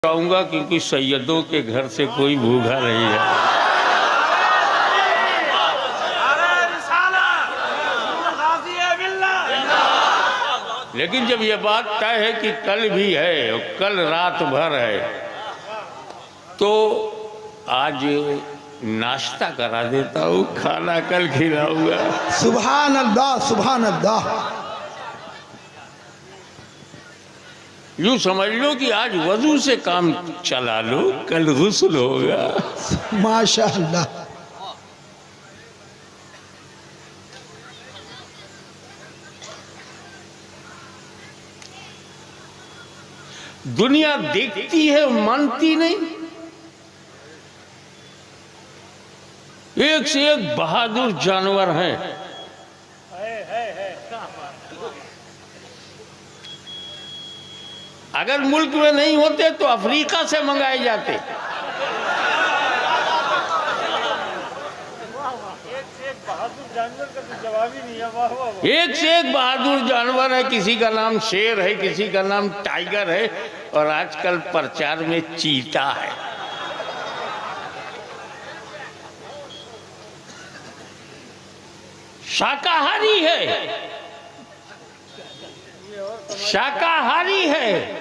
कहूँगा क्योंकि सैयदों के घर से कोई भूखा नहीं है। लेकिन जब ये बात तय है कि कल भी है और कल रात भर है, तो आज नाश्ता करा देता हूँ, खाना कल खिलाऊंगा। सुभान अल्लाह, सुभान अल्लाह। यूँ समझ लो कि आज वजू से काम चला लो, कल गुस्ल होगा। माशाअल्लाह। दुनिया देखती है, मानती नहीं। एक से एक बहादुर जानवर हैं। अगर मुल्क में नहीं होते तो अफ्रीका से मंगाए जाते। एक से एक बहादुर जानवर है। किसी का नाम शेर है, किसी का नाम टाइगर है, और आजकल प्रचार में चीता है। शाकाहारी है, शाकाहारी है,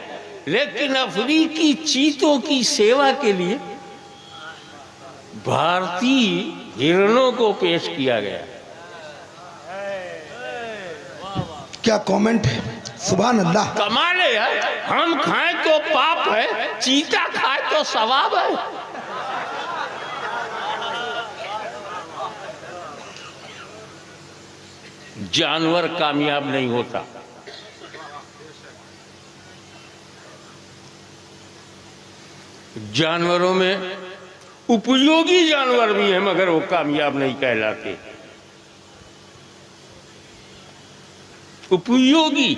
लेकिन अफ्रीकी चीतों की सेवा के लिए भारतीय हिरणों को पेश किया गया। क्या कमेंट है? सुभान अल्लाह। कमाल है यार। हम खाएं तो पाप है, चीता खाए तो सवाब है। जानवर कामयाब नहीं होता। जानवरों में उपयोगी जानवर भी हैं, मगर वो कामयाब नहीं कहलाते। उपयोगी,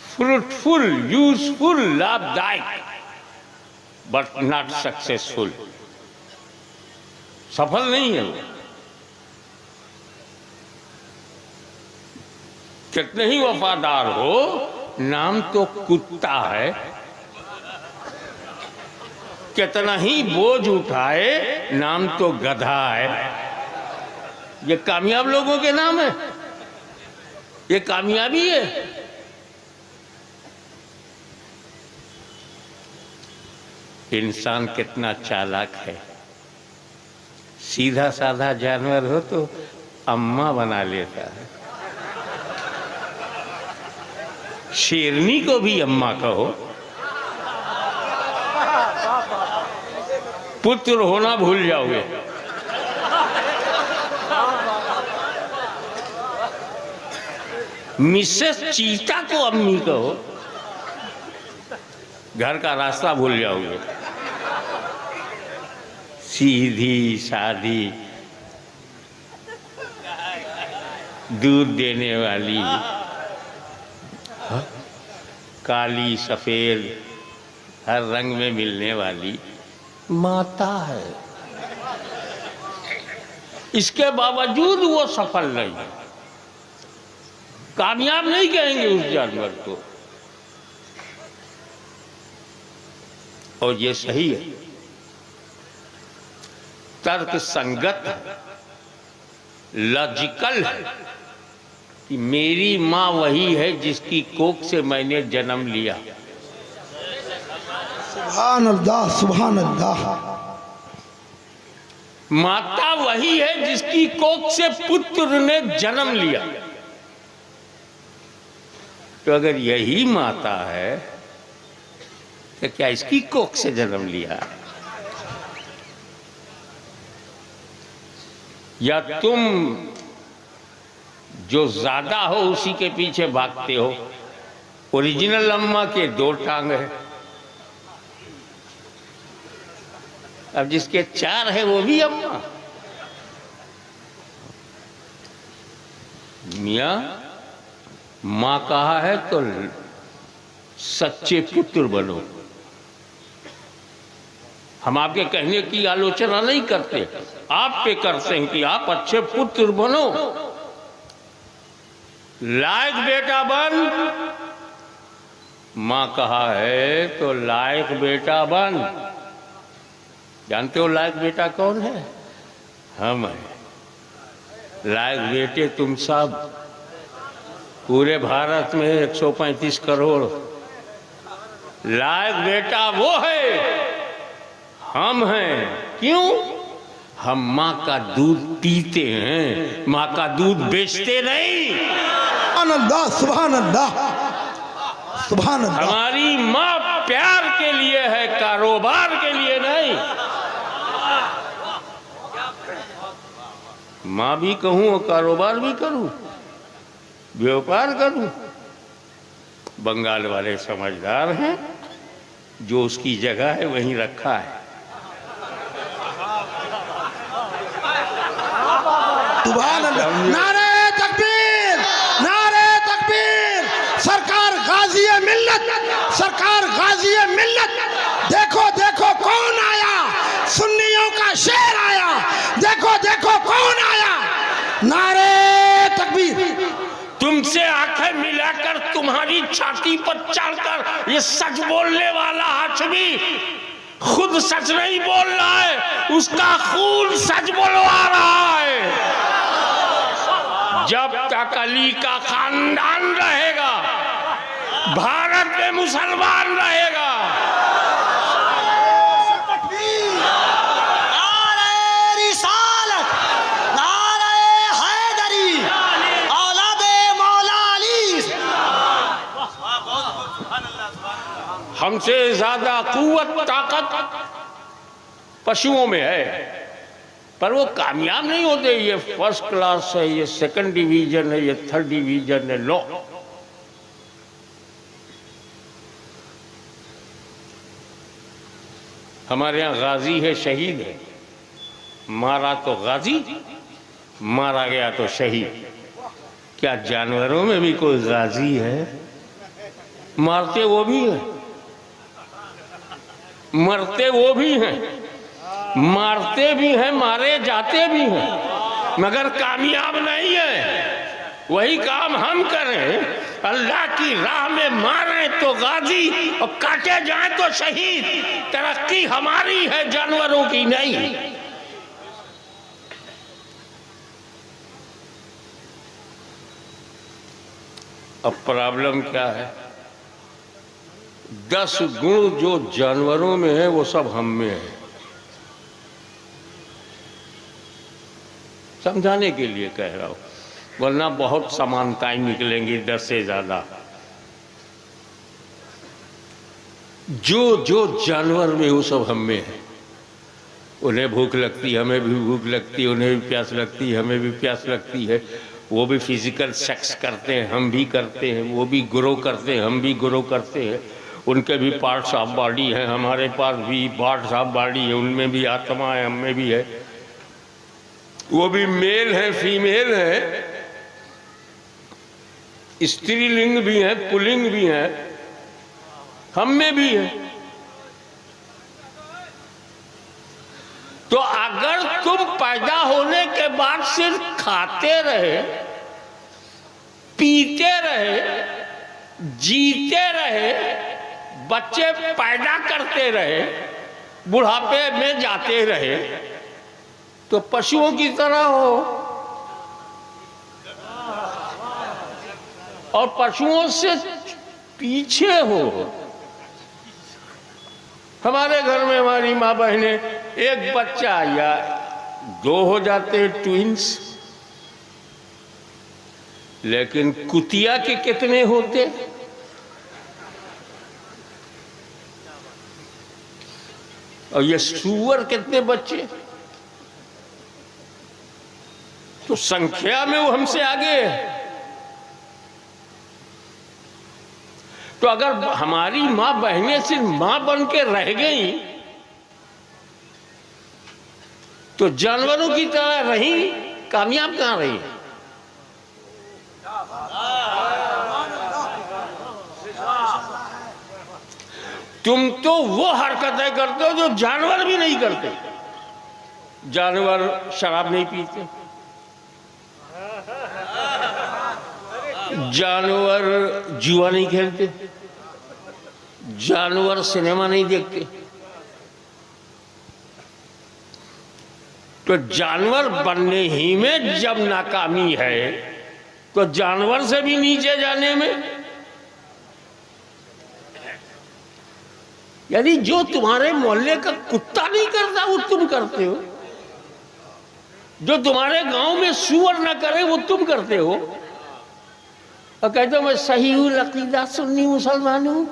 फ्रूटफुल, यूजफुल, लाभदायक, बट नॉट सक्सेसफुल। सफल नहीं है वो। कितने ही वफादार हो, नाम तो कुत्ता है। कितना ही बोझ उठाए, नाम तो गधा है। ये कामयाब लोगों के नाम है, ये कामयाबी है। इंसान कितना चालाक है। सीधा साधा जानवर हो तो अम्मा बना लेता है। शेरनी को भी अम्मा कहो। पुत्र होना भूल जाओगे। मिसेस चीता को अम्मी कहो, घर का रास्ता भूल जाओगे। सीधी सादी, दूध देने वाली, काली सफेद हर रंग में मिलने वाली माता है। इसके बावजूद वो सफल नहीं, कामयाब नहीं कहेंगे उस जानवर को। और ये सही है, तर्क संगत है, लॉजिकल है कि मेरी माँ वही है जिसकी कोख से मैंने जन्म लिया। सुभान अल्लाह, सुभान अल्लाह। माता वही है जिसकी कोख से पुत्र ने जन्म लिया। तो अगर यही माता है तो क्या इसकी कोख से जन्म लिया? या तुम जो ज्यादा हो उसी के पीछे भागते हो? ओरिजिनल अम्मा के दो टांग है, अब जिसके चार है वो भी अम्मा। मियां मां कहा है तो सच्चे पुत्र बनो। हम आपके कहने की आलोचना नहीं करते, आप पे करते हैं कि आप अच्छे पुत्र बनो, लायक बेटा बन, माँ कहा है तो लायक बेटा बन। जानते हो लायक बेटा कौन है? हम हैं लायक बेटे। तुम सब पूरे भारत में 135 करोड़ लायक बेटा वो है, हम हैं। क्यों? हम माँ का दूध पीते हैं, माँ का दूध बेचते नहीं। सुभान अल्लाह, सुभान अल्लाह, सुभान अल्लाह। हमारी माँ प्यार के लिए है, कारोबार के लिए नहीं। माँ भी कहूँ और कारोबार भी करूँ, व्यापार करूँ। बंगाल वाले समझदार हैं, जो उसकी जगह है वहीं रखा है। सुभान अल्लाह। नारे तकबीर, नारे तकबीर। सरकार गाजी है मिल्लत, सरकार गाजी है मिल्लत। देखो देखो कौन आया, सुन्नियों का शेर आया। देखो देखो कौन आया। नारे तकबीर। तुमसे आंखें मिलाकर तुम्हारी छाती पर चढ़कर ये सच बोलने वाला हाशमी खुद सच नहीं बोल रहा है, उसका खून सच बोलवा रहा है। जब तक अली का खानदान रहेगा, भारत में मुसलमान रहेगा। हमसे ज्यादा कुव्वत ताकत पशुओं में है, पर वो कामयाब नहीं होते। ये फर्स्ट क्लास है, ये सेकंड डिवीजन है, ये थर्ड डिवीजन है। नो, हमारे यहाँ गाजी है, शहीद है। मारा तो गाजी, मारा गया तो शहीद। क्या जानवरों में भी कोई गाजी है? मारते वो भी है, मरते वो भी हैं, मारते भी हैं, मारे जाते भी हैं, मगर कामयाब नहीं है। वही काम हम करें, अल्लाह की राह में मारे तो गाजी और काटे जाए तो शहीद। तरक्की हमारी है, जानवरों की नहीं। अब प्रॉब्लम क्या है? 10 गुण जो जानवरों में है वो सब हम में है। समझाने के लिए कह रहा हूं, वरना बहुत समानताएं निकलेंगी 10 से ज्यादा। जो जो जानवर में वो सब हम में है। उन्हें भूख लगती, हमें भी भूख लगती, उन्हें भी प्यास लगती, हमें भी प्यास लगती है। वो भी फिजिकल सेक्स करते हैं, हम भी करते हैं। वो भी ग्रो करते हैं, हम भी ग्रो करते हैं। उनके भी पार्ट्स ऑफ बॉडी हैं, हमारे पास भी पार्ट्स ऑफ बॉडी है। उनमें भी आत्मा है, हमें भी है। वो भी मेल है, फीमेल है, स्त्रीलिंग भी है, पुल्लिंग भी है, हम में भी है। तो अगर तुम पैदा होने के बाद सिर्फ खाते रहे, पीते रहे, जीते रहे, बच्चे पैदा करते रहे, बुढ़ापे में जाते रहे, तो पशुओं की तरह हो। और पशुओं से पीछे हो। हमारे घर में हमारी माँ बहनें एक बच्चा या 2 हो जाते ट्विंस, लेकिन कुतिया के कितने होते? और ये सूअर कितने बच्चे? तो संख्या में वो हमसे आगे है। तो अगर हमारी माँ बहनें सिर्फ माँ बन के रह गई तो जानवरों की तरह रही, कामयाब कहां रही? तुम तो वो हरकतें करते हो जो जानवर भी नहीं करते। जानवर शराब नहीं पीते, जानवर जुआ नहीं खेलते, जानवर सिनेमा नहीं देखते, तो जानवर बनने ही में जब नाकामी है तो जानवर से भी नीचे जाने में, यानी जो तुम्हारे मोहल्ले का कुत्ता नहीं करता वो तुम करते हो, जो तुम्हारे गांव में सुअर न करे वो तुम करते हो, और कहते हो मैं सही हूं, लकीदा सुन्नी मुसलमान हूं।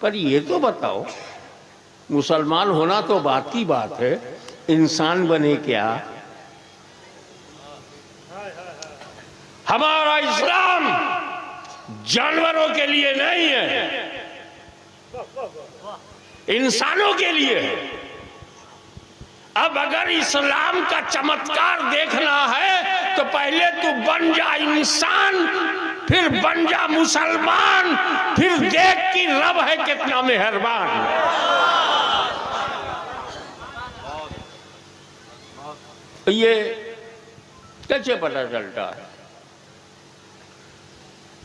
पर ये तो बताओ, मुसलमान होना तो बात की बात है, इंसान बने क्या? हमारा इस्लाम जानवरों के लिए नहीं है, इंसानों के लिए है। अब अगर इस्लाम का चमत्कार देखना है तो पहले तू बन जा इंसान, फिर बन जा मुसलमान, फिर देख कि रब है कितना मेहरबान। ये कैसे पता चलता है?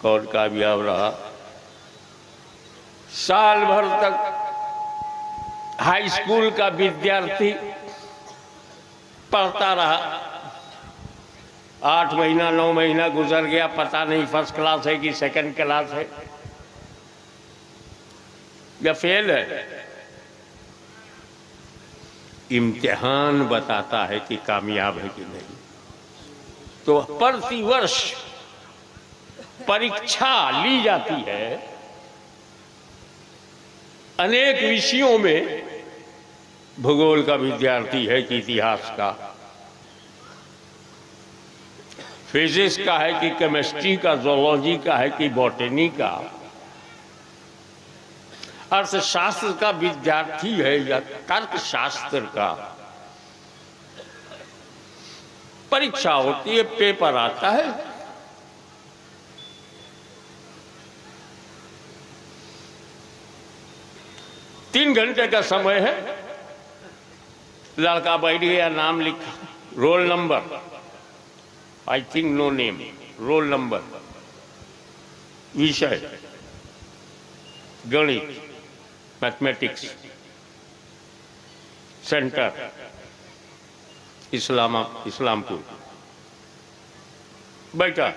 कौन कामयाब रहा? साल भर तक हाई स्कूल का विद्यार्थी पढ़ता रहा, 8 महीना 9 महीना गुजर गया, पता नहीं फर्स्ट क्लास है कि सेकंड क्लास है या फेल है। इम्तिहान बताता है कि कामयाब है कि नहीं। तो प्रति वर्ष परीक्षा ली जाती है अनेक विषयों में, भूगोल का विद्यार्थी है कि इतिहास का, फिजिक्स का है कि केमिस्ट्री का, जोलॉजी का है कि बॉटनी का, अर्थशास्त्र का विद्यार्थी है या तर्कशास्त्र का। परीक्षा होती है, पेपर आता है, तीन घंटे का समय है, लड़का बैठ गया, नाम लिखा, roll number, I think no name, roll number, विषय गणित, मैथमेटिक्स, सेंटर इस्लामपुर। बैठा,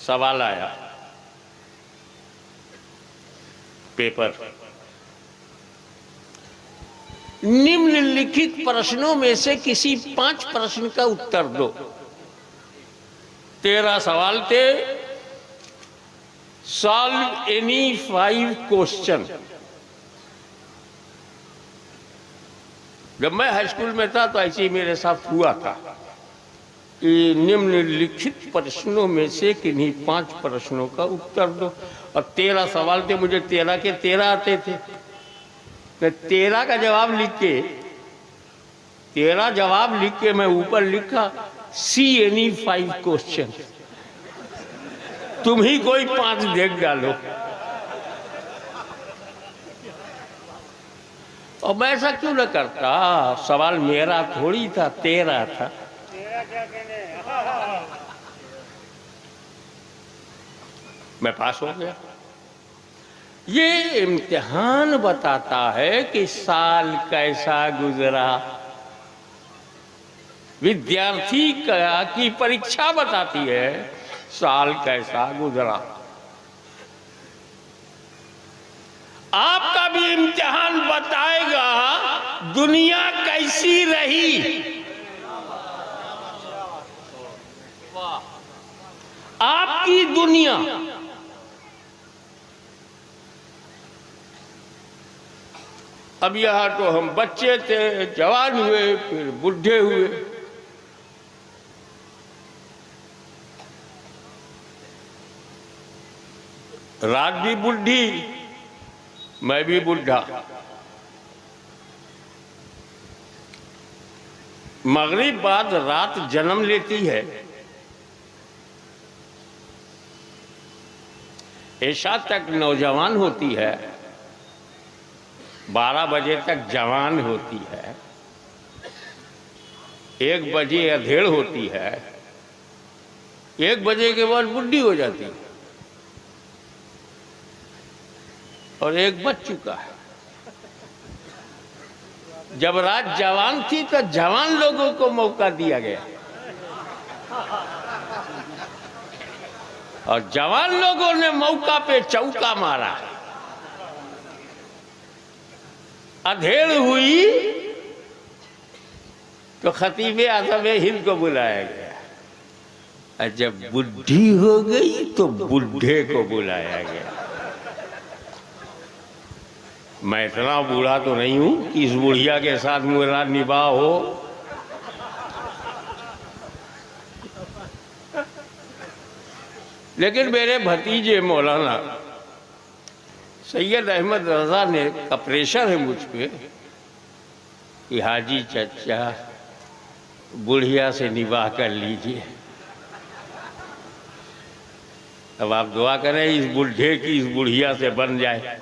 सवाल आया, पेपर, निम्नलिखित प्रश्नों में से किसी 5 प्रश्न का उत्तर दो। 13 सवाल थे, सॉल्व एनी 5 क्वेश्चन। जब मैं हाई स्कूल में था तो ऐसे ही मेरे साथ हुआ था कि निम्नलिखित प्रश्नों में से किन्हीं 5 प्रश्नों का उत्तर दो, और 13 सवाल थे, मुझे 13 के 13 आते थे। मैं 13 का जवाब लिख के, 13 जवाब लिख के मैं ऊपर लिखा सी एनी 5 क्वेश्चन, तुम ही कोई 5 देख डालो। और मैं ऐसा क्यों न करता, सवाल मेरा थोड़ी था, 13 था। मैं पास हो गया। ये इम्तिहान बताता है कि साल कैसा गुजरा, विद्यार्थी की परीक्षा बताती है साल कैसा गुजरा। आपका भी इम्तिहान बताएगा दुनिया कैसी रही, आपकी दुनिया। अब यहां तो हम बच्चे थे, जवान हुए, फिर बुढ़े हुए। रात भी बुढ़ी, मैं भी बुढ़ा। मगरिब बाद रात जन्म लेती है, ऐशा तक नौजवान होती है, 12 बजे तक जवान होती है, 1 बजे अधेड़ होती है, 1 बजे के बाद बुढ़ी हो जाती है। और एक बच चुका है। जब रात जवान थी तो जवान लोगों को मौका दिया गया और जवान लोगों ने मौका पे चौका मारा। अधेड़ हुई तो खतीबे आज़म हिंद को बुलाया गया और जब बुढ़ी हो गई तो बुढ़े को बुलाया गया। मैं इतना बूढ़ा तो नहीं हूं कि इस बुढ़िया के साथ मेरा निभाह हो, लेकिन मेरे भतीजे मौलाना सैयद अहमद रजा ने का प्रेशर है मुझ पे कि हाजी चचा बुढ़िया से निभाह कर लीजिए। अब आप दुआ करें इस बुढ़े की इस बुढ़िया से बन जाए,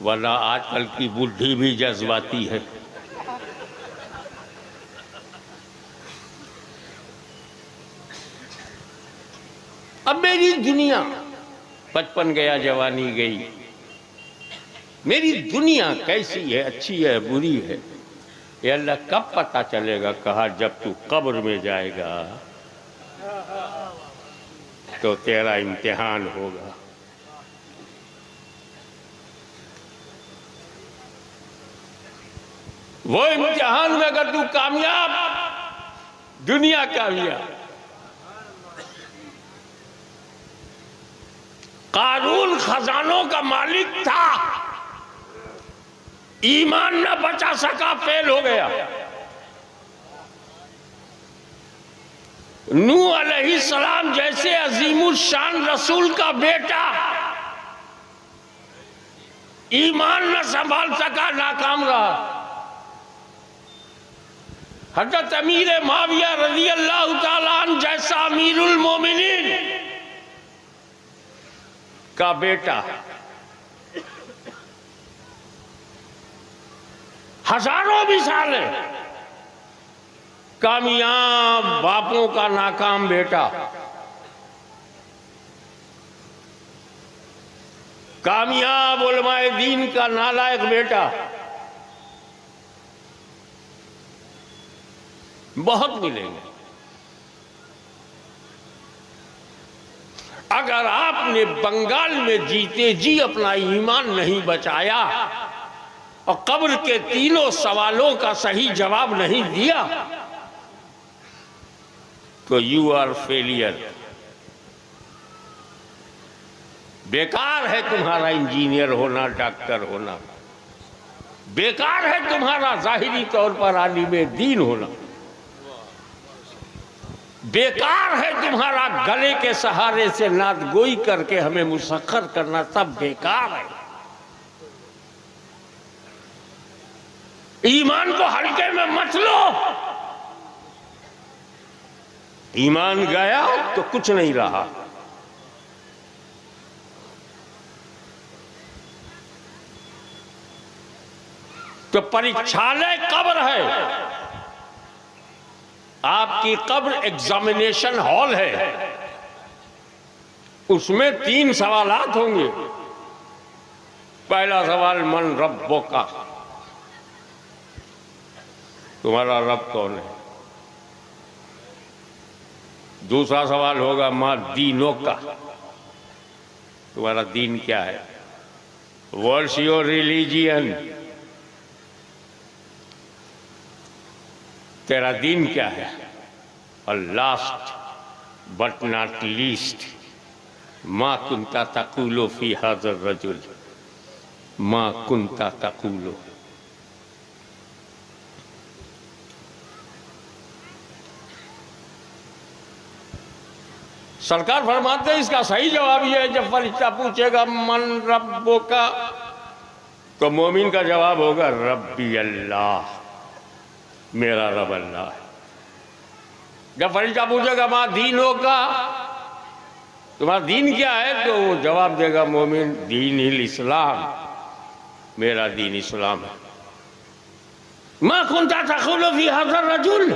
वरना आजकल की बुढ़ी भी जज्बाती है। अब मेरी दुनिया, बचपन गया जवानी गई, मेरी दुनिया कैसी है, अच्छी है बुरी है, ये अल्लाह कब पता चलेगा। कहा जब तू कब्र में जाएगा तो तेरा इम्तिहान होगा। वो इम्तिहान में अगर तू कामयाब, दुनिया कामयाब। कारून खजानों का मालिक था, ईमान न बचा सका, फेल हो गया। नूह अलैहिस्सलाम जैसे अजीमुल शान रसूल का बेटा ईमान न संभाल सका, नाकाम रहा। हज़रत अमीर माविया रज़ी अल्लाह ताला अन्हु जैसा अमीरुल मोमिनीन का बेटा हजारों मिसाल है, कामयाब बापों का नाकाम बेटा, कामयाब उलमाए दीन का नालायक बेटा, बहुत मिलेंगे। अगर आपने बंगाल में जीते जी अपना ईमान नहीं बचाया और कब्र के तीनों सवालों का सही जवाब नहीं दिया तो यू आर फेलियर। बेकार है तुम्हारा इंजीनियर होना, डॉक्टर होना, बेकार है तुम्हारा जाहिरी तौर पर आलिम दीन होना, बेकार है तुम्हारा गले के सहारे से नादगोई करके हमें मुसख्खर करना, सब बेकार है। ईमान को हल्के में मत लो। ईमान गया तो कुछ नहीं रहा। तो परीक्षालय कब्र है, आपकी कब्र एग्जामिनेशन हॉल है। उसमें 3 सवालात होंगे। पहला सवाल मन रब्बो का, तुम्हारा रब कौन है। दूसरा सवाल होगा मां दीनों का, तुम्हारा दीन क्या है, व्हाट्स योर रिलीजियन, तेरा दीन क्या है। और लास्ट बट नॉट लीस्ट, मां कुंता तकुलो फी हाज़र रजुल, मां कुंता तकुलो। सरकार फरमाते हैं इसका सही जवाब यह है, जब फरिश्ता पूछेगा मन रब्बो का, तो मोमिन का जवाब होगा रब्बी अल्लाह, मेरा रब अल्लाह है। जब फरिश्ता पूछेगा मां दीनों का, तुम्हारा दीन क्या है, तो वो जवाब देगा मोमिन दीन हिल इस्लाम, मेरा दीन इस्लाम है। मां कुंता तकुलु फी हाज़र रजुल,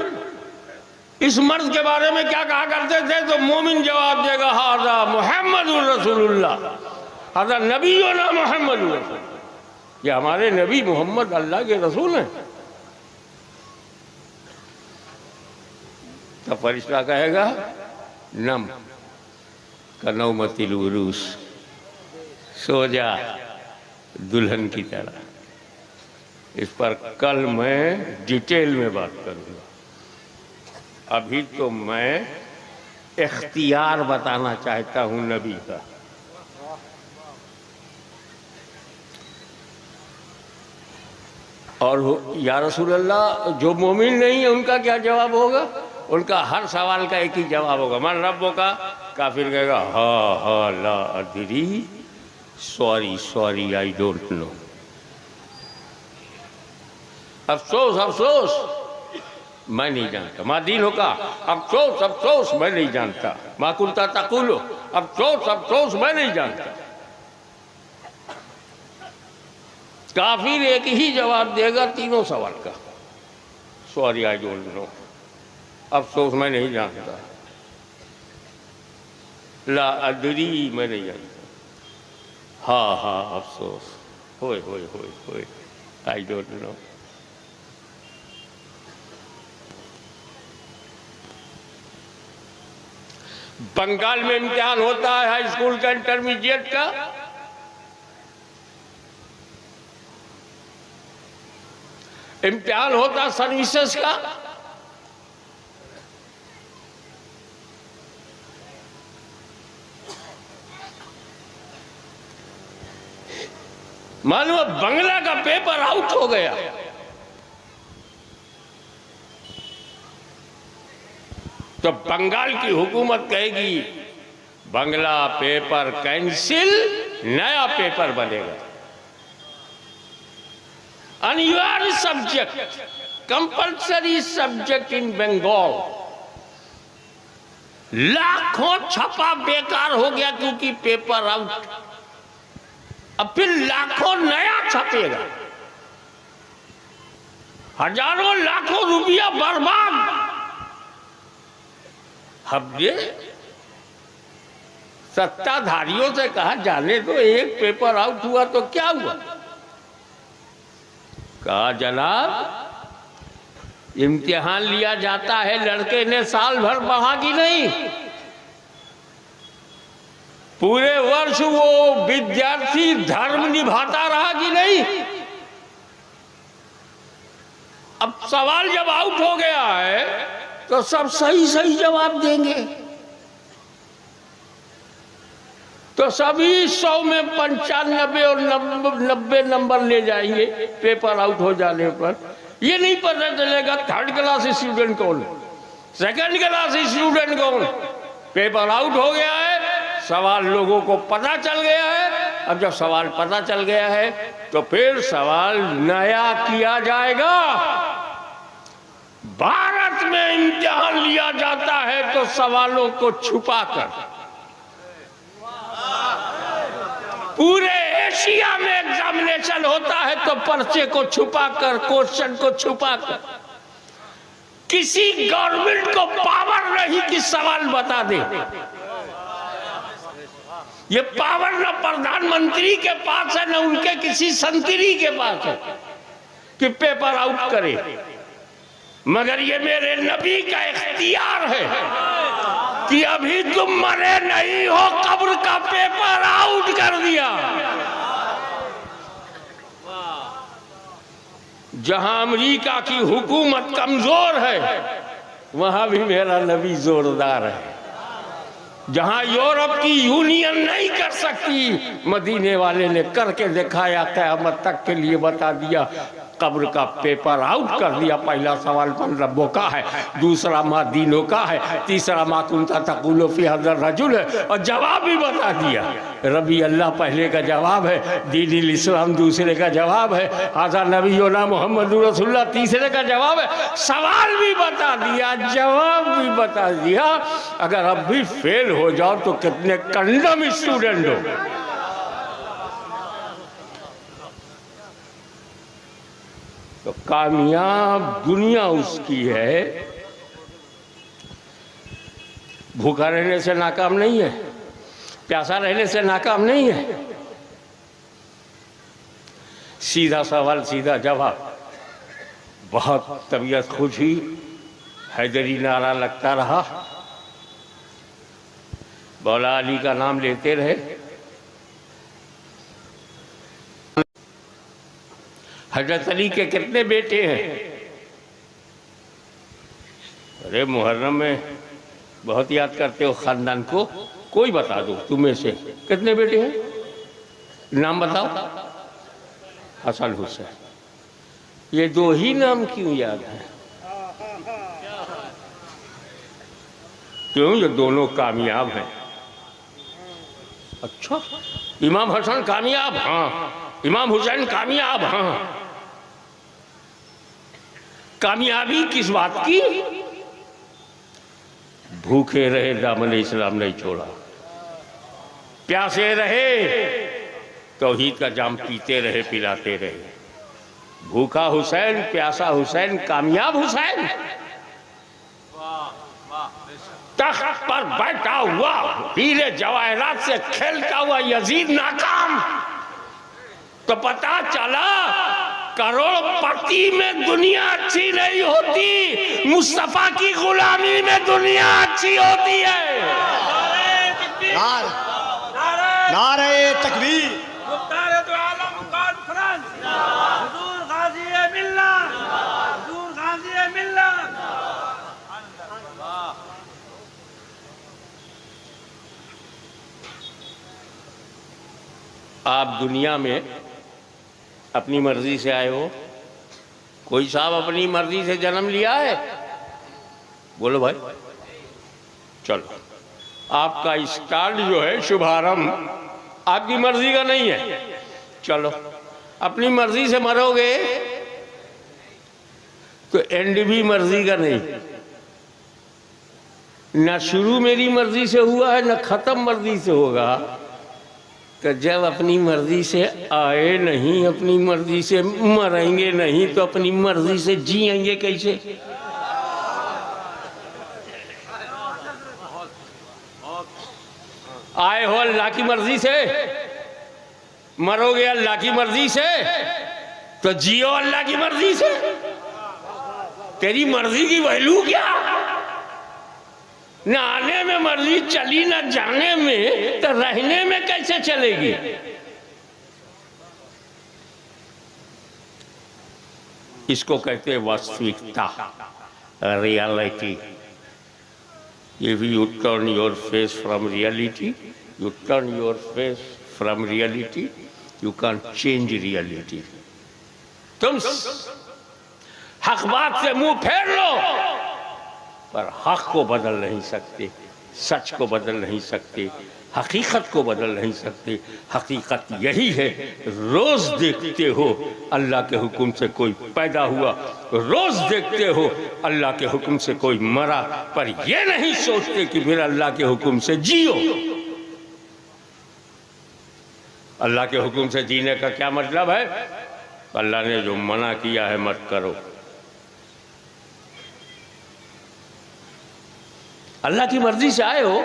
इस मर्द के बारे में क्या कहा करते थे, तो मोमिन जवाब देगा हाज़ा मुहम्मदुर रसूलुल्लाह, हाज़ा नबीयुना मोहम्मद, ये हमारे नबी मोहम्मद अल्लाह के रसूल हैं। तो फरिश्ता कहेगा नम कनौमतिल उरूस, सो जा दुल्हन की तरह। इस पर कल मैं डिटेल में बात करूंगा। अभी तो मैं इख्तियार बताना चाहता हूं नबी का। और या रसूल अल्लाह, जो मोमिन नहीं है उनका क्या जवाब होगा? उनका हर सवाल का एक ही जवाब होगा, मन रब्बो का। काफिर कहेगा हा ला अदरी, sorry sorry I don't know. अफसोस अफसोस मैं नहीं जानता। माँ दीन का अफसोस अफसोस मैं नहीं जानता। माँ कुलता तकुलो अफसोस अफसोस मैं नहीं जानता। काफिर एक ही जवाब देगा तीनों सवाल का, सॉरी आई डोंट नो, अफसोस मैं नहीं जानता, ला अदरी मैं नहीं जानता, हाँ अफसोस, होए होए होए होए आई डोंट नो। बंगाल में इम्तिहान होता है हाई स्कूल का, इंटरमीडिएट का। इम्तिहान होता सर्विसेज का। मालूम बंगला का पेपर आउट हो गया, तो बंगाल की हुकूमत कहेगी बंगला पेपर कैंसिल, नया पेपर बनेगा। अनिवार्य subject, compulsory subject in Bengal. लाखों छपा बेकार हो गया क्योंकि पेपर आउट। अब फिर लाखों नया छपेगा, हजारों लाखों रुपया बर्बाद। हमने सत्ताधारियों से कहा जाने तो, एक पेपर आउट हुआ तो क्या हुआ? कहा जनाब इम्तिहान लिया जाता है, लड़के ने साल भर पढ़ा कि नहीं, पूरे वर्ष वो विद्यार्थी धर्म निभाता रहा कि नहीं। अब सवाल जब आउट हो गया है तो सब सही सही जवाब देंगे, तो सभी 100 में 95 और 90 नंबर ले जाएंगे पेपर आउट हो जाने पर। ये नहीं पता चलेगा थर्ड क्लास स्टूडेंट कौन, सेकंड क्लास स्टूडेंट कौन। पेपर आउट हो गया है, सवाल लोगों को पता चल गया है। अब जब सवाल पता चल गया है तो फिर सवाल नया किया जाएगा। भारत में इम्तिहान लिया जाता है तो सवालों को छुपाकर, पूरे एशिया में एग्जामिनेशन होता है तो पर्चे को छुपाकर, क्वेश्चन को छुपाकर। किसी गवर्नमेंट को पावर नहीं कि सवाल बता दे। ये पावर न प्रधानमंत्री के पास है, न उनके किसी संतरी के पास है कि पेपर आउट करे, मगर ये मेरे नबी का इख्तियार है कि अभी तुम मरे नहीं हो, कब्र का पेपर आउट कर दिया। जहां अमेरिका की हुकूमत कमजोर है वहां भी मेरा नबी जोरदार है। जहां यूरोप की यूनियन नहीं कर सकती, मदीने वाले ने करके दिखाया, क़यामत तक के लिए बता दिया। कब्र का पेपर आउट कर दिया। पहला सवाल मन रब्बो का है, दूसरा माँ दीनों का है, तीसरा माँ कुंता तकुलो फी हज़र रजुल है, और जवाब भी बता दिया। रबी अल्लाह पहले का जवाब है, दीन इस्लाम दूसरे का जवाब है, हाज़ा नबीयुना मोहम्मद रसूलुल्लाह तीसरे का जवाब है। सवाल भी बता दिया, जवाब भी बता दिया। अगर अब भी फेल हो जाओ तो कितने कंडम स्टूडेंट हो। तो कामयाब दुनिया उसकी है, भूखा रहने से नाकाम नहीं है, प्यासा रहने से नाकाम नहीं है, सीधा सवाल सीधा जवाब। बहुत तबीयत खुश हुई, हैदरी नारा लगता रहा, मौला अली का नाम लेते रहे। हजरत अली के कितने बेटे हैं? अरे मुहर्रम में बहुत याद करते हो खानदान को, कोई बता दो तुम्हें से कितने बेटे हैं, नाम बताओ। हसन हुसैन, ये दो ही नाम क्यों याद है? क्यों? ये दोनों कामयाब हैं। अच्छा, इमाम हसन कामयाब, हाँ। इमाम हुसैन कामयाब, हाँ। कामयाबी किस बात की? भूखे रहे, दामन इस्लाम नहीं छोड़ा। प्यासे रहे, तौहीद का जाम पीते रहे, पिलाते रहे। भूखा हुसैन, प्यासा हुसैन, कामयाब हुसैन। तख्त पर बैठा हुआ, हीरे जवाहरात से खेलता हुआ यजीद नाकाम। तो पता चला करोड़पति में दुनिया अच्छी नहीं होती, मुस्तफा की गुलामी में दुनिया अच्छी होती है। नारे तकबीर, मुख्तार दो आलम कॉन्फ्रेंस, हुजूर गाज़ी मिल्लत, हुजूर गाज़ी मिल्लत। आप दुनिया में अपनी मर्जी से आए हो? कोई साहब अपनी मर्जी से जन्म लिया है? बोलो भाई। चलो, आपका स्टार्ट जो है, शुभारंभ आपकी मर्जी का नहीं है। चलो, अपनी मर्जी से मरोगे तो एंड भी मर्जी का नहीं। ना शुरू मेरी मर्जी से हुआ है, ना खत्म मर्जी से होगा। तो जब अपनी मर्जी से आए नहीं, अपनी मर्जी से मरेंगे नहीं, तो अपनी मर्जी से जिएंगे कैसे? आए हो अल्लाह की मर्जी से, मरोगे अल्लाह की मर्जी से, तो जियो अल्लाह की मर्जी से। तेरी मर्जी की वैल्यू क्या? न आने में मर्जी चली, न जाने में, तो रहने में कैसे चलेगी? इसको कहते हैं वास्तविकता, reality. If you turn your face from reality, you turn your face from reality, you can't change reality. तुम हक बात से मुंह फेर लो, पर हक को बदल नहीं सकते, सच को बदल नहीं सकते, हकीकत को बदल नहीं सकते। हकीकत यही है, रोज देखते हो अल्लाह के हुक्म से कोई पैदा हुआ, रोज देखते हो अल्लाह के हुक्म से कोई मरा, पर यह नहीं सोचते कि फिर अल्लाह के हुक्म से जियो। अल्लाह के हुक्म से जीने का क्या मतलब है? अल्लाह ने जो मना किया है मत करो। अल्लाह की मर्जी से आए हो,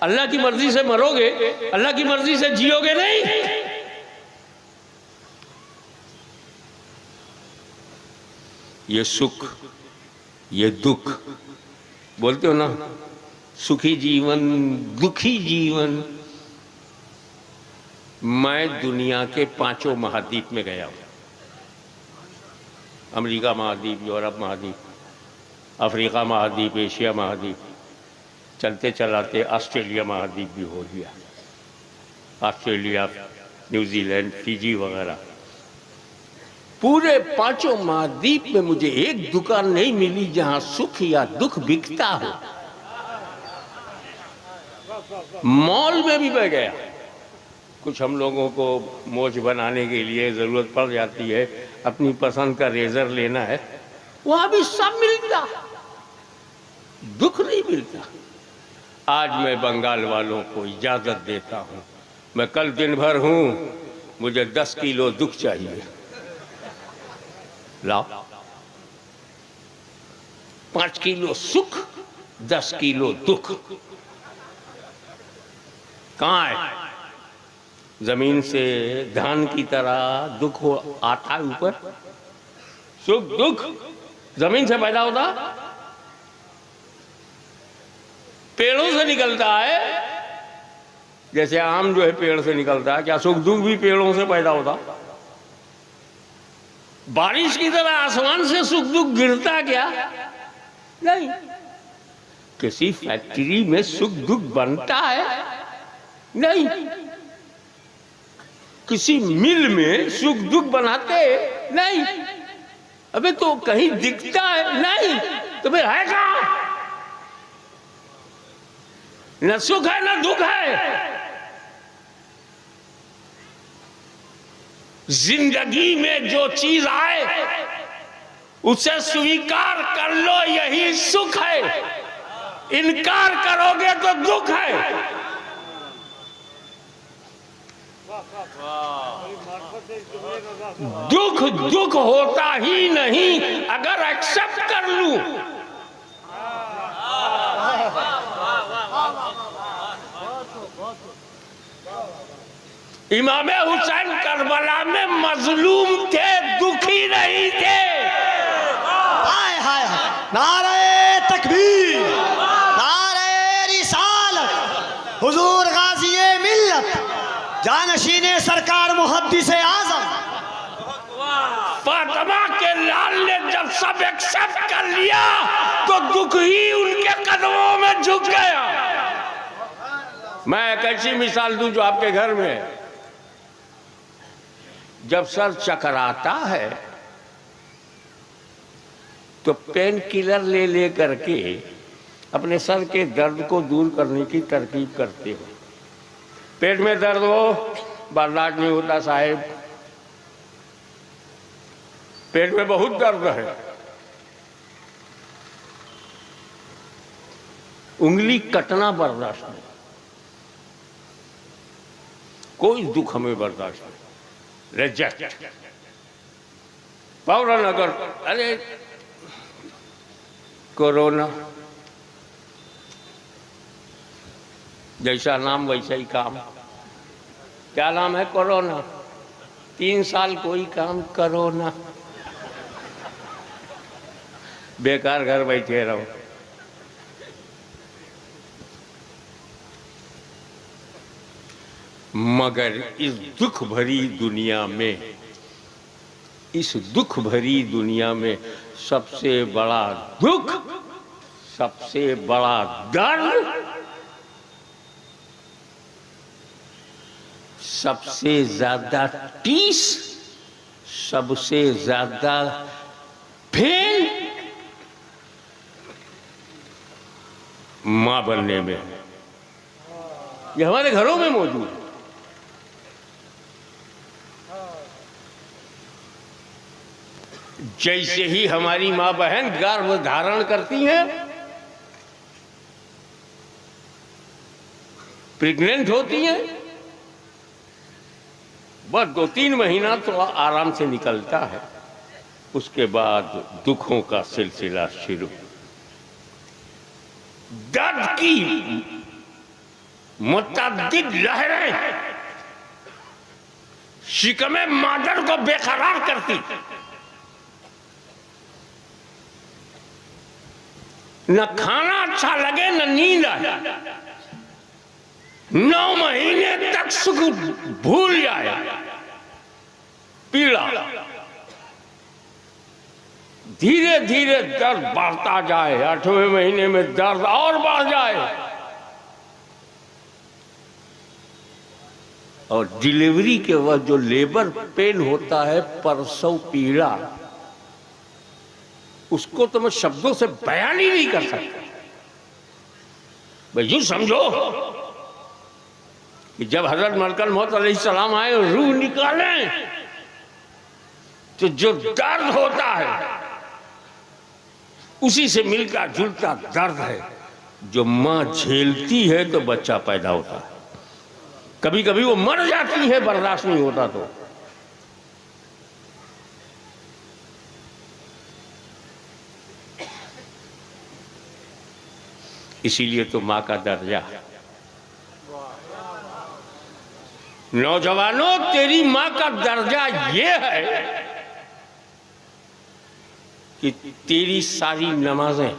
अल्लाह की मर्जी से मरोगे, अल्लाह की मर्जी से जियोगे नहीं। ये सुख, ये दुख, बोलते हो ना, सुखी जीवन, दुखी जीवन। मैं दुनिया के 5 महाद्वीप में गया हूं। अमेरिका महाद्वीप, यूरोप महाद्वीप, अफ्रीका महाद्वीप, एशिया महाद्वीप, चलते चलाते ऑस्ट्रेलिया महाद्वीप भी हो गया। ऑस्ट्रेलिया, न्यूजीलैंड, फिजी वगैरह, पूरे 5 महाद्वीप में मुझे एक दुकान नहीं मिली जहां सुख या दुख बिकता हो। मॉल में भी मैं गया, कुछ हम लोगों को मोच बनाने के लिए ज़रूरत पड़ जाती है, अपनी पसंद का रेजर लेना है, वहां भी सब मिलता, दुख नहीं मिलता। आज मैं बंगाल वालों को इजाज़त देता हूं, मैं कल दिन भर हूं, मुझे 10 किलो दुख चाहिए, लाओ। 5 किलो सुख, 10 किलो दुख, कहाँ है? जमीन से धान की तरह दुख आता है ऊपर, सुख दुख जमीन से पैदा होता, पेड़ों से निकलता है। जैसे आम जो है पेड़ से निकलता है, क्या सुख दुख भी पेड़ों से पैदा होता? बारिश की तरह आसमान से सुख दुख गिरता क्या? नहीं। किसी फैक्ट्री में सुख दुख बनता है? नहीं। किसी मिल में सुख दुख बनाते? नहीं। अबे तो कहीं दिखता है? नहीं। तो फिर है कहां? न सुख है न दुख है। जिंदगी में जो चीज आए उसे स्वीकार कर लो, यही सुख है। इनकार करोगे तो दुख है। दुख दुख होता ही नहीं अगर एक्सेप्ट कर लूं। इमाम हुसैन करबला में मजलूम थे, दुखी नहीं थे। हाय हाय नारे तकबीर, नारे रिसालत, हुजूर गाज़ी मिल्लत, जानशीने सरकार मुहद्दिस आज़म। फातिमा के लाल ने जब सब एक्सेप्ट कर लिया तो दुख ही उनके कदमों में झुक गया। मैं एक ऐसी मिसाल दूं जो आपके घर में है। जब सर चकराता है तो पेन किलर ले ले करके अपने सर के दर्द को दूर करने की तरकीब करते हो। पेट में दर्द हो, बर्दाश्त नहीं होता साहेब, पेट में बहुत दर्द है, उंगली कटना बर्दाश्त नहीं, कोई दुख हमें बर्दाश्त नहीं, रिजेक्ट। फौरन अगर अरे कोरोना, जैसा नाम वैसा ही काम। क्या नाम है? कोरोना। 3 साल कोई काम करो ना, बेकार घर बैठे रहो। मगर इस दुख भरी दुनिया में, इस दुख भरी दुनिया में सबसे बड़ा दुख, सबसे बड़ा दर्द, सबसे ज्यादा टीस, सबसे ज्यादा पेन मां बनने में। ये हमारे घरों में मौजूद है। जैसे ही हमारी मां बहन गर्भ धारण करती हैं, प्रेग्नेंट होती हैं, बस 2-3 महीना तो आराम से निकलता है। उसके बाद दुखों का सिलसिला शुरू। दर्द की मुतअद्दिद लहरें शिकमे मादर को बेकरार करती। न खाना अच्छा लगे न नींद आए, 9 महीने तक सुख भूल जाए, पीड़ा। धीरे धीरे दर्द बढ़ता जाए, 8वें महीने में दर्द और बढ़ जाए, और डिलीवरी के वक्त जो लेबर पेन होता है, प्रसव पीड़ा, उसको तो मैं शब्दों से बयान ही नहीं कर सकता। भाई यूं समझो कि जब हजरत मलकल मौत अलैहिस्सलाम आए और रूह निकालें तो जो दर्द होता है उसी से मिलता जुलता दर्द है जो मां झेलती है तो बच्चा पैदा होता है। कभी कभी वो मर जाती है, बर्दाश्त नहीं होता तो। इसीलिए तो मां का दर्जा नौजवानों, तेरी माँ का दर्जा ये है कि तेरी सारी नमाजें,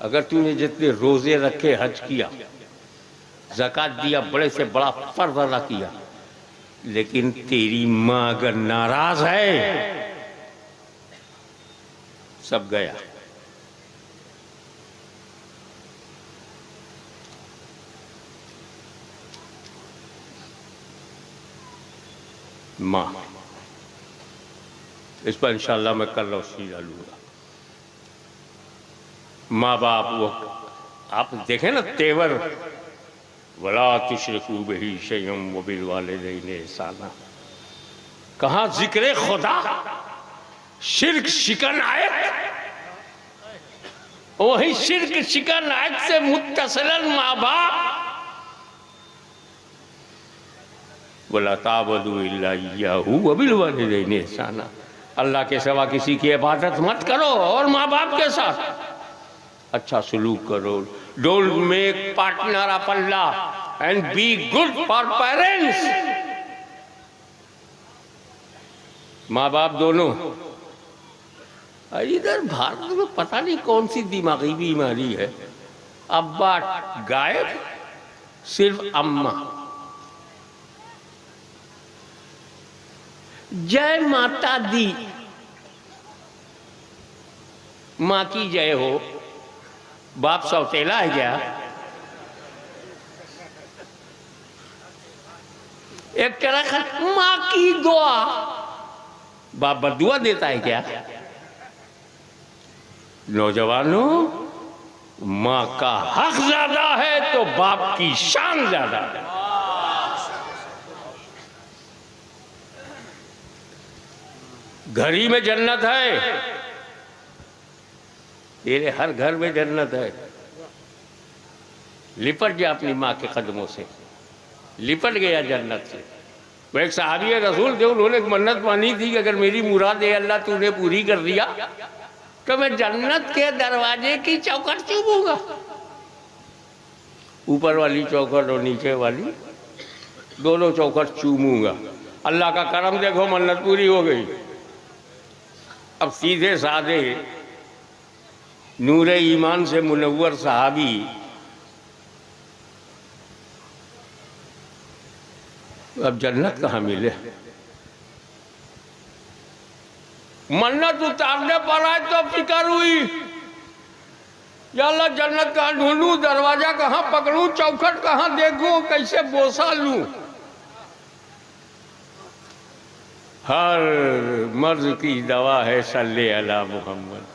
अगर तूने जितने रोजे रखे, हज किया, ज़कात दिया, बड़े से बड़ा फर्ज अदा किया, लेकिन तेरी माँ अगर नाराज है, सब गया। माँ, इस पर इंशाल्लाह मैं कल रोशनी डालूंगा। माँ बाप, वो आप देखें ना तेवर, वला तुशरिकू बिही शैअन व बिल वालिदैनि इहसाना, कहाँ जिक्र खुदा, शिर्क शिकन आयत, वही शिर्क शिकन आयत से मुत्तसिलन माँ बाप, वला ताबुदू इल्ला इय्याहू व बिल वालिदैनि इहसाना, अल्लाह के सिवा किसी की इबादत मत करो और माँ बाप के साथ अच्छा सलूक करो। Don't make partner of Allah and be good for parents. माँ बाप दोनों। इधर भारत में पता नहीं कौन सी दिमागी बीमारी है, अब्बा गायब, सिर्फ अम्मा। जय माता दी, माँ की जय हो। बाप सौतेला है क्या? एक तरह का माँ की दुआ, बाप बदुआ देता है क्या? नौजवानों, माँ का हक ज्यादा है तो बाप की शान ज्यादा है। घर ही में जन्नत है, तेरे हर घर में जन्नत है। लिपट जा अपनी माँ के कदमों से, लिपट गया जन्नत से। वो एक सहाबी रसूल थे, उन्होंने एक मन्नत मानी थी कि अगर मेरी मुराद है अल्लाह तूने पूरी कर दिया तो मैं जन्नत के दरवाजे की चौखट चूमूंगा। ऊपर वाली चौखट और नीचे वाली दोनों चौखट चूमूंगा। अल्लाह का करम देखो, मन्नत पूरी हो गई। अब सीधे साधे नूरे ईमान से मुनव्वर सहाबी अब जन्नत कहाँ मिले? मन्नत उतारने पर आए तो फिक्र हुई, या अल्लाह जन्नत कहाँ ढूंढूं, दरवाजा कहाँ पकड़ूं, चौखट कहाँ देखूं, कैसे बोसा लूं। हर मर्ज की दवा है सल्ले अला मुहम्मद।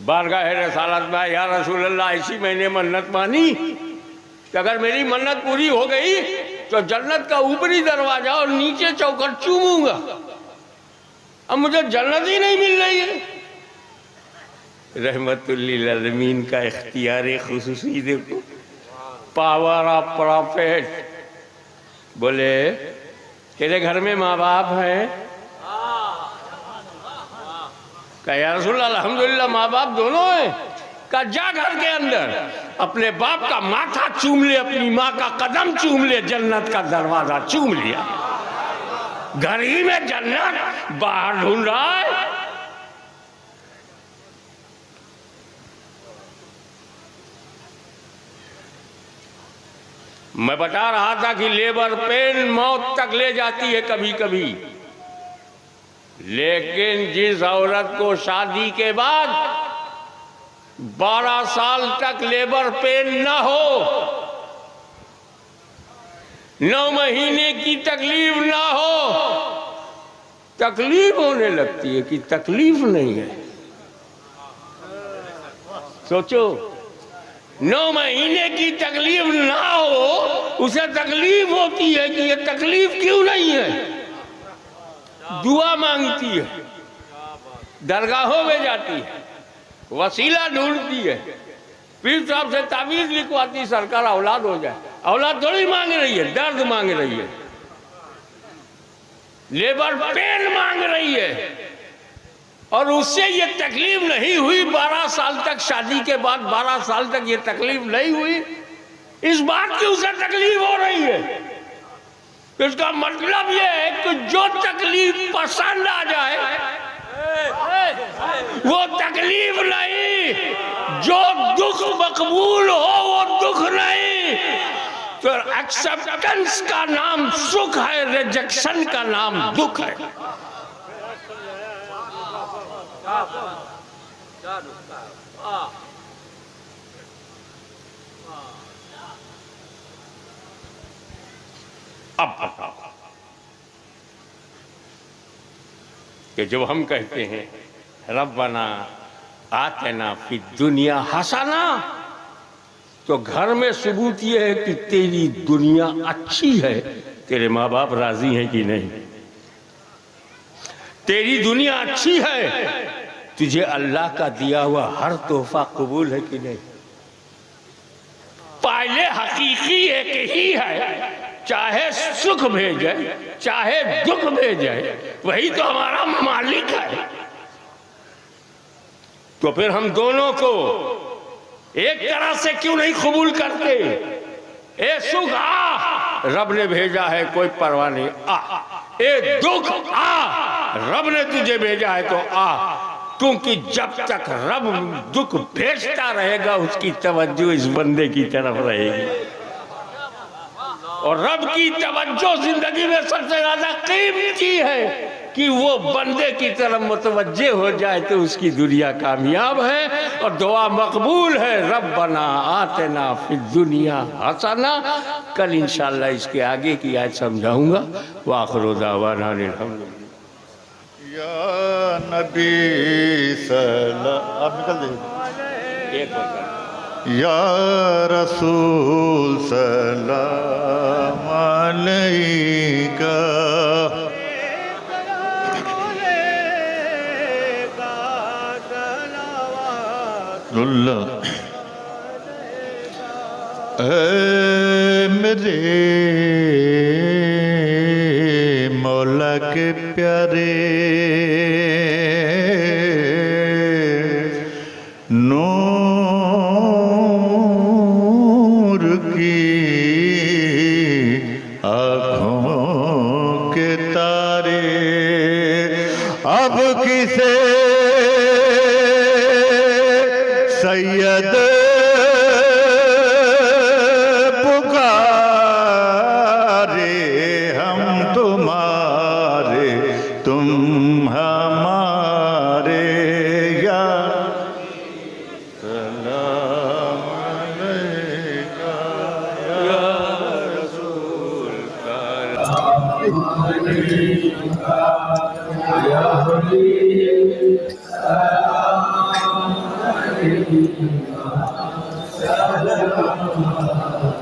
बारगाह रसालत में, या रसूल अल्लाह, ऐसी मैंने मन्नत मानी कि अगर मेरी मन्नत पूरी हो गई तो जन्नत का ऊपरी दरवाजा और नीचे चौखट चूमूंगा। अब मुझे जन्नत ही नहीं मिल रही है। रहमतुल लिल आलमीन का इख्तियार खुसूसी देखो, पावर ऑफ प्रॉफिट। बोले तेरे घर में माँ बाप है? कहा या रसूल अल्हम्दुलिल्लाह माँ बाप दोनों हैं। कहा जा घर के अंदर अपने बाप का माथा चूम ले, अपनी माँ का कदम चूम ले, जन्नत का दरवाजा चूम लिया। घर ही में जन्नत, बाहर ढूंढ रहा है। मैं बता रहा था कि लेबर पेन मौत तक ले जाती है कभी कभी, लेकिन जिस औरत को शादी के बाद 12 साल तक लेबर पेन न हो, 9 महीने की तकलीफ ना हो, तकलीफ होने लगती है कि तकलीफ नहीं है। सोचो, 9 महीने की तकलीफ ना हो, उसे तकलीफ होती है कि ये तकलीफ क्यों नहीं है। दुआ मांगती है, दरगाहों में जाती है, वसीला ढूंढती है, पीर साहब से तावीज लिखवाती, सरकार औलाद हो जाए। औलाद थोड़ी मांग रही है, दर्द मांग रही है, लेबर पेन मांग रही है। और उससे ये तकलीफ नहीं हुई, 12 साल तक, शादी के बाद 12 साल तक ये तकलीफ नहीं हुई। इस बात की उसे तकलीफ हो रही है इसका मतलब ये है कि जो तकलीफ पसंद आ जाए वो तकलीफ नहीं, जो दुख मकबूल हो वो दुख नहीं। फिर एक्सेप्टेंस का नाम सुख है, रिजेक्शन का नाम दुख है। अब बताओ कि जब हम कहते हैं रब्बना आतना फी दुनिया हसना, तो घर में सबूत ये है कि तेरी दुनिया अच्छी है, तेरे माँ बाप राजी हैं कि नहीं। तेरी दुनिया अच्छी है, तुझे अल्लाह का दिया हुआ हर तोहफा कबूल है कि नहीं। पहले हकीकी एक ही है, चाहे सुख भेजे चाहे दुख भेजे, वही तो हमारा मालिक है। तो फिर हम दोनों को एक तरह से क्यों नहीं कबूल करते। ए सुख आ, रब ने भेजा है, कोई परवाह नहीं, आ। ए दुख आ, रब ने तुझे भेजा है तो आ, क्योंकि जब तक रब दुख भेजता रहेगा उसकी तवज्जो इस बंदे की तरफ रहेगी। और रब की तवज्जो जिंदगी में सबसे ज्यादा कीमती है कि वो बंदे की तरफ मुतवज्जे हो जाए तो उसकी दुनिया कामयाब है और दुआ मकबूल है। रब्बना आतना फिद दुनिया हसना। कल इंशाअल्लाह इसके आगे की आयत समझाऊंगा। वाखिरु दावाना अल्हम्दुलिल्लाह। या नबी सल्लल्लाहु, आप निकल जाइए। एक बार या रसूल सलाम अलैका, मेरे मौला के प्यारे सैयद पुकारे, हम तुम्हारे तुम हमारे, या सलाम अलैका या रसूल Salam